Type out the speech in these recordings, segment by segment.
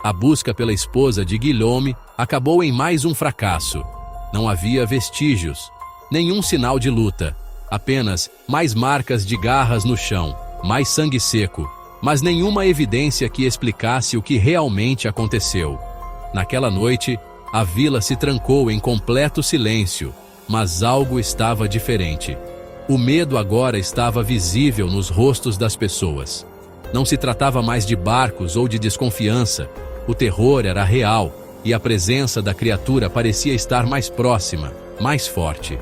A busca pela esposa de Guillaume acabou em mais um fracasso. Não havia vestígios, nenhum sinal de luta, apenas mais marcas de garras no chão, mais sangue seco, mas nenhuma evidência que explicasse o que realmente aconteceu. Naquela noite, a vila se trancou em completo silêncio, mas algo estava diferente. O medo agora estava visível nos rostos das pessoas. Não se tratava mais de barcos ou de desconfiança. O terror era real, e a presença da criatura parecia estar mais próxima, mais forte.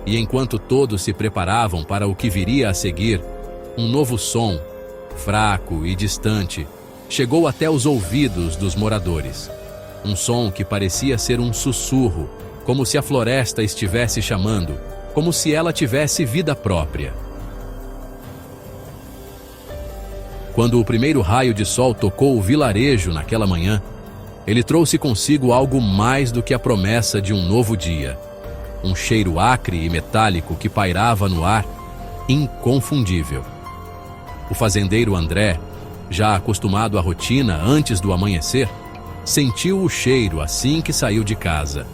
E enquanto todos se preparavam para o que viria a seguir, um novo som, fraco e distante, chegou até os ouvidos dos moradores. Um som que parecia ser um sussurro, como se a floresta estivesse chamando, como se ela tivesse vida própria. Quando o primeiro raio de sol tocou o vilarejo naquela manhã, ele trouxe consigo algo mais do que a promessa de um novo dia. Um cheiro acre e metálico que pairava no ar, inconfundível. O fazendeiro André, já acostumado à rotina antes do amanhecer, sentiu o cheiro assim que saiu de casa.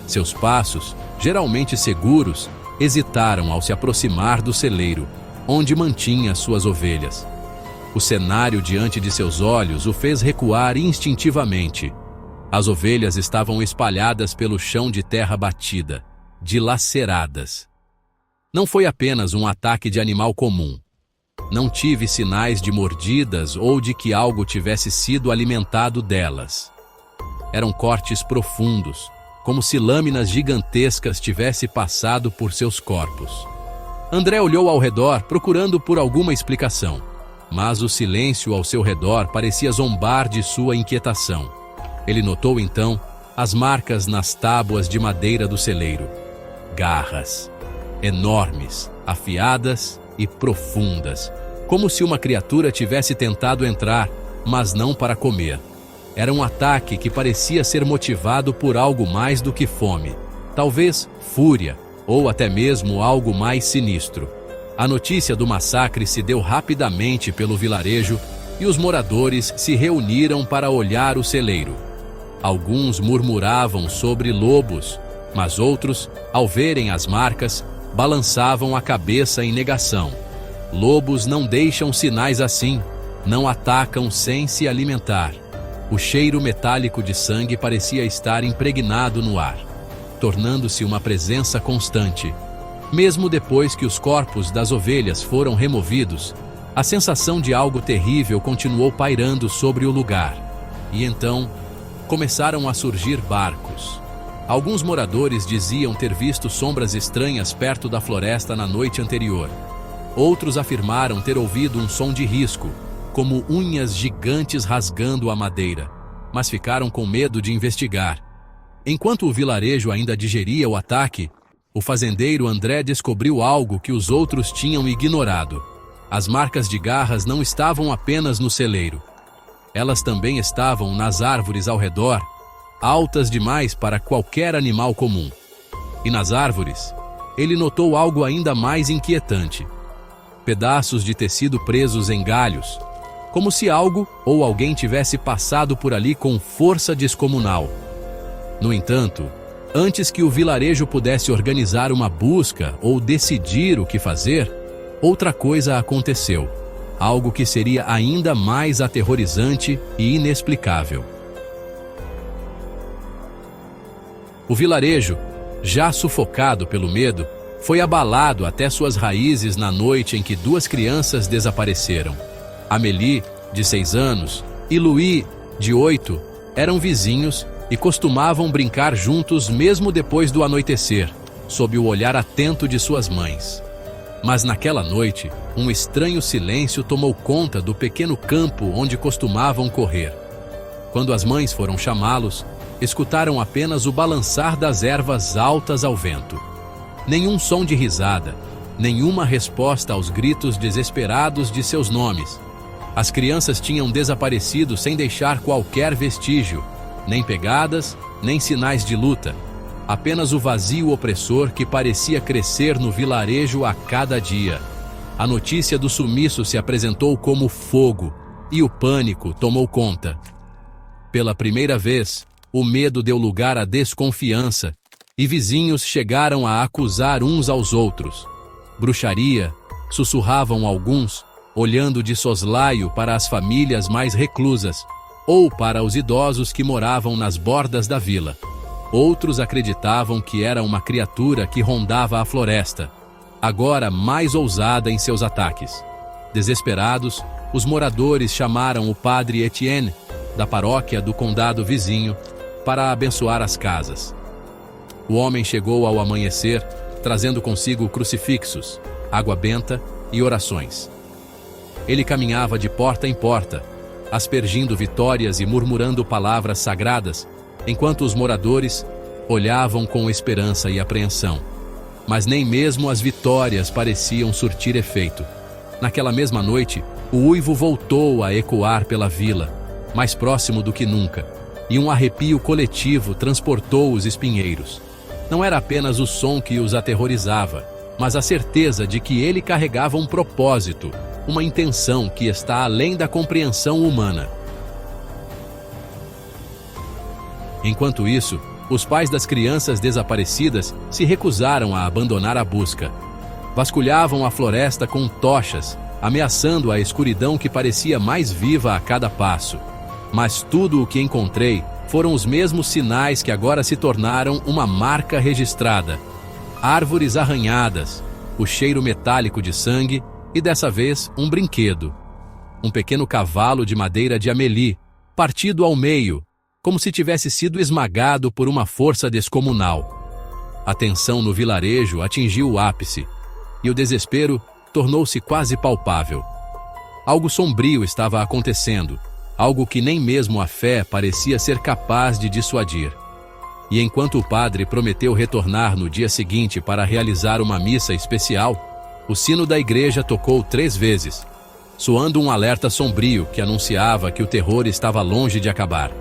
Seus passos, geralmente seguros, hesitaram ao se aproximar do celeiro, onde mantinha suas ovelhas. O cenário diante de seus olhos o fez recuar instintivamente. As ovelhas estavam espalhadas pelo chão de terra batida, dilaceradas. Não foi apenas um ataque de animal comum. Não tive sinais de mordidas ou de que algo tivesse sido alimentado delas. Eram cortes profundos, como se lâminas gigantescas tivessem passado por seus corpos. André olhou ao redor, procurando por alguma explicação. Mas o silêncio ao seu redor parecia zombar de sua inquietação. Ele notou então as marcas nas tábuas de madeira do celeiro. Garras, enormes, afiadas e profundas, como se uma criatura tivesse tentado entrar, mas não para comer. Era um ataque que parecia ser motivado por algo mais do que fome, talvez fúria, ou até mesmo algo mais sinistro. A notícia do massacre se deu rapidamente pelo vilarejo e os moradores se reuniram para olhar o celeiro. Alguns murmuravam sobre lobos, mas outros, ao verem as marcas, balançavam a cabeça em negação. Lobos não deixam sinais assim, não atacam sem se alimentar. O cheiro metálico de sangue parecia estar impregnado no ar, tornando-se uma presença constante. Mesmo depois que os corpos das ovelhas foram removidos, a sensação de algo terrível continuou pairando sobre o lugar. E então, começaram a surgir barcos. Alguns moradores diziam ter visto sombras estranhas perto da floresta na noite anterior. Outros afirmaram ter ouvido um som de risco, como unhas gigantes rasgando a madeira, mas ficaram com medo de investigar. Enquanto o vilarejo ainda digeria o ataque, o fazendeiro André descobriu algo que os outros tinham ignorado. As marcas de garras não estavam apenas no celeiro. Elas também estavam nas árvores ao redor, altas demais para qualquer animal comum. E nas árvores, ele notou algo ainda mais inquietante. Pedaços de tecido presos em galhos, como se algo ou alguém tivesse passado por ali com força descomunal. No entanto, antes que o vilarejo pudesse organizar uma busca ou decidir o que fazer, outra coisa aconteceu, algo que seria ainda mais aterrorizante e inexplicável. O vilarejo, já sufocado pelo medo, foi abalado até suas raízes na noite em que duas crianças desapareceram. Amélie, de 6 anos, e Louis, de 8, eram vizinhos e costumavam brincar juntos mesmo depois do anoitecer, sob o olhar atento de suas mães. Mas naquela noite, um estranho silêncio tomou conta do pequeno campo onde costumavam correr. Quando as mães foram chamá-los, escutaram apenas o balançar das ervas altas ao vento. Nenhum som de risada, nenhuma resposta aos gritos desesperados de seus nomes. As crianças tinham desaparecido sem deixar qualquer vestígio, nem pegadas, nem sinais de luta. Apenas o vazio opressor que parecia crescer no vilarejo a cada dia. A notícia do sumiço se apresentou como fogo, e o pânico tomou conta. Pela primeira vez, o medo deu lugar à desconfiança, e vizinhos chegaram a acusar uns aos outros. Bruxaria, sussurravam alguns, olhando de soslaio para as famílias mais reclusas, ou para os idosos que moravam nas bordas da vila. Outros acreditavam que era uma criatura que rondava a floresta, agora mais ousada em seus ataques. Desesperados, os moradores chamaram o padre Etienne, da paróquia do condado vizinho, para abençoar as casas. O homem chegou ao amanhecer, trazendo consigo crucifixos, água benta e orações. Ele caminhava de porta em porta, aspergindo vitórias e murmurando palavras sagradas, enquanto os moradores olhavam com esperança e apreensão. Mas nem mesmo as vitórias pareciam surtir efeito. Naquela mesma noite, o uivo voltou a ecoar pela vila, mais próximo do que nunca, e um arrepio coletivo transportou os espinheiros. Não era apenas o som que os aterrorizava, mas a certeza de que ele carregava um propósito, uma intenção que está além da compreensão humana. Enquanto isso, os pais das crianças desaparecidas se recusaram a abandonar a busca. Vasculhavam a floresta com tochas, ameaçando a escuridão que parecia mais viva a cada passo. Mas tudo o que encontrei foram os mesmos sinais que agora se tornaram uma marca registrada. Árvores arranhadas, o cheiro metálico de sangue e, dessa vez, um brinquedo. Um pequeno cavalo de madeira de Amélie, partido ao meio, como se tivesse sido esmagado por uma força descomunal. A tensão no vilarejo atingiu o ápice, e o desespero tornou-se quase palpável. Algo sombrio estava acontecendo, algo que nem mesmo a fé parecia ser capaz de dissuadir. E enquanto o padre prometeu retornar no dia seguinte para realizar uma missa especial, o sino da igreja tocou 3 vezes, soando um alerta sombrio que anunciava que o terror estava longe de acabar.